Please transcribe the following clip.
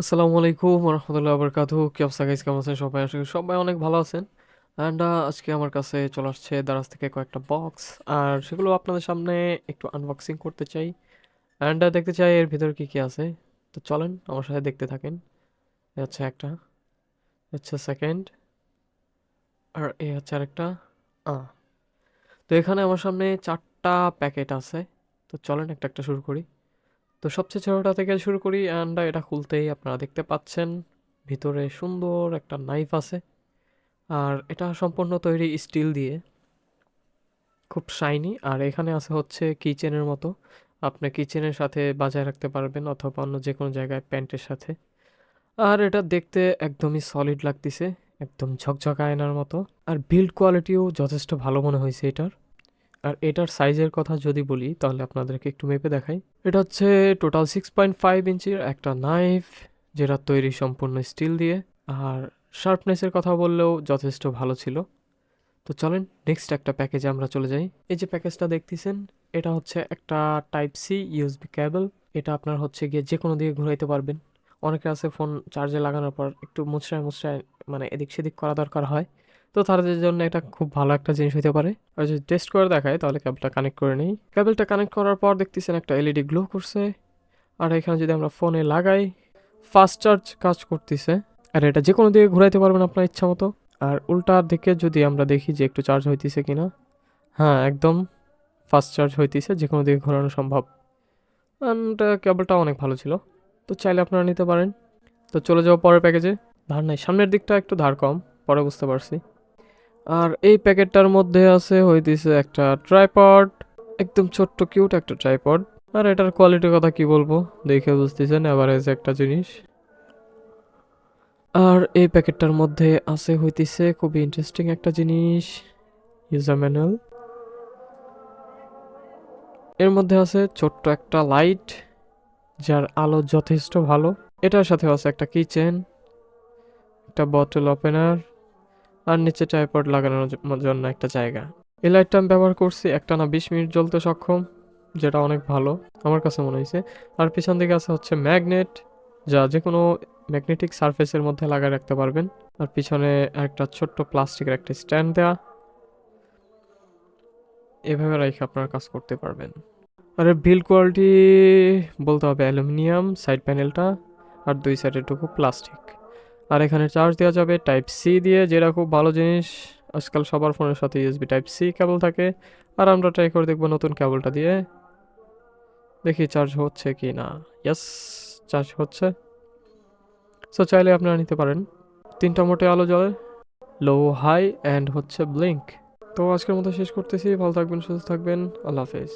আসসালামু আলাইকুম রহমতুল্লাহ বরকাতুহু। কি অবস্থা গাইস, কেমন আছেন সবাই? আশা করি সবাই অনেক ভালো আছেন। অ্যান্ড আজকে আমার কাছে চলে আসছে দারাজ থেকে কয়েকটা বক্স, আর সেগুলো আপনাদের সামনে একটু আনবক্সিং করতে চাই। অ্যান্ড দেখতে চাই এর ভিতর কি কি আছে। তো চলেন আমার সাথে দেখতে থাকেন। এ হচ্ছে একটা, হচ্ছে সেকেন্ড, আর এ হচ্ছে আরেকটা। আহ তো এখানে আমার সামনে চারটা প্যাকেট আছে। তো চলেন একটা একটা শুরু করি। তো সবচেয়ে ছোটটা থেকে শুরু করি। অ্যান্ড এটা খুলতেই আপনারা দেখতে পাচ্ছেন ভিতরে সুন্দর একটা নাইফ আছে। আর এটা সম্পূর্ণ তৈরি স্টিল দিয়ে, খুব শাইনি। আর এখানে আছে হচ্ছে কিচেনের মতো, আপনি কিচেনের সাথে বাজায় রাখতে পারবেন অথবা অন্য যে কোনো জায়গায় প্যান্টের সাথে। আর এটা দেখতে একদমই সলিড লাগতেছে, একদম ঝকঝক আয়নার মতো। আর বিল্ড কোয়ালিটিও যথেষ্ট ভালো মনে হয়েছে এটার। আর এটার সাইজের কথা যদি বলি তাহলে আপনাদেরকে একটু মেপে দেখাই। এটা হচ্ছে টোটাল 6.5 ইঞ্চির একটা নাইফ, যেটা তৈরি সম্পূর্ণ স্টিল দিয়ে। আর শার্পনেসের কথা বললেও যথেষ্ট ভালো ছিল। তো চলেন নেক্সট একটা প্যাকেজে আমরা চলে যাই। এই যে প্যাকেজটা দেখতেছেন, এটা হচ্ছে একটা টাইপ সি ইউএসবি কেবল। এটা আপনার হচ্ছে গিয়ে যে কোনো দিকে ঘুরাইতে পারবেন। অনেকে আছে ফোন চার্জে লাগানোর পর একটু মুচড়ায় মুচড়ায় মানে এদিক সেদিক করা দরকার হয়, তো তাদের জন্য এটা খুব ভালো একটা জিনিস হতে পারে। আর যদি টেস্ট করে দেখায় তাহলে কেবলটা কানেক্ট করে নিই। কেবলটা কানেক্ট করার পর দেখতেছেন একটা এলইডি গ্লো করছে। আর এখানে যদি আমরা ফোনে লাগাই, ফাস্ট চার্জ কাজ করতেছে। আর এটা যে কোনো দিকে ঘুরাইতে পারবেন আপনার ইচ্ছা মতো। আর উল্টার দিকে যদি আমরা দেখি যে একটু চার্জ হইতেছে কিনা, হ্যাঁ একদম ফাস্ট চার্জ হইতেছে, যে কোনো দিকে ঘোরানো সম্ভব। অ্যান্ড কেবলটা অনেক ভালো ছিল। তো চাইলে আপনারা নিতে পারেন। তো চলে যাবো পরের প্যাকেজে। ধার নাই, সামনের দিকটা একটু ধার কম, পরে বুঝতে পারছি। আর এই প্যাকেটটার মধ্যে আছে হইতেছে একটা ট্রাইপড, একদম ছোট্ট কিউট একটা ট্রাইপড। আর এটার কোয়ালিটির কথা কি বলবো, দেখে বুঝতেছেন এভারেজ একটা জিনিস। আর এই প্যাকেটটার মধ্যে আছে হইতেছে খুবই ইন্টারেস্টিং একটা জিনিস, ইউজার ম্যানুয়াল। এর মধ্যে আছে ছোট্ট একটা লাইট, যার আলো যথেষ্ট ভালো। এটার সাথে আছে একটা কিচেন, একটা বটল ওপেনার, আর নিচে ট্রাইপড লাগানোর জন্য একটা জায়গা। এই লাইটটা আমি ব্যবহার করছি একটানা 20 মিনিট জ্বলতে সক্ষম, যেটা অনেক ভালো আমার কাছে মনে হয়েছে। আর পিছন দিকে আছে হচ্ছে ম্যাগনেট, যা যে কোনো ম্যাগনেটিক সারফেসের মধ্যে লাগায় রাখতে পারবেন। আর পিছনে একটা ছোট্ট প্লাস্টিকের একটা স্ট্যান্ড দেওয়া, এভাবে রেখে আপনারা কাজ করতে পারবেন। আর বিল্ড কোয়ালিটি বলতে হবে অ্যালুমিনিয়াম সাইড প্যানেলটা, আর দুই সাইডের টুকু প্লাস্টিক। আর এখানে চার্জ দেওয়া যাবে টাইপ সি দিয়ে, যেটা খুব ভালো জিনিস। আজকাল সবার ফোনের সাথে ইউএসবি টাইপ সি কেবল থাকে। আর আমরা ট্রাই করে দেখবো নতুন কেবলটা দিয়ে, দেখি চার্জ হচ্ছে কি না। ইয়েস, চার্জ হচ্ছে। সো চাইলে আপনারা নিতে পারেন। তিনটা মোটে আলো জ্বলে, লো, হাই অ্যান্ড হচ্ছে ব্লিঙ্ক। তো আজকের মতো শেষ করতেছি, ভালো থাকবেন, সুস্থ থাকবেন, আল্লাহ হাফেজ।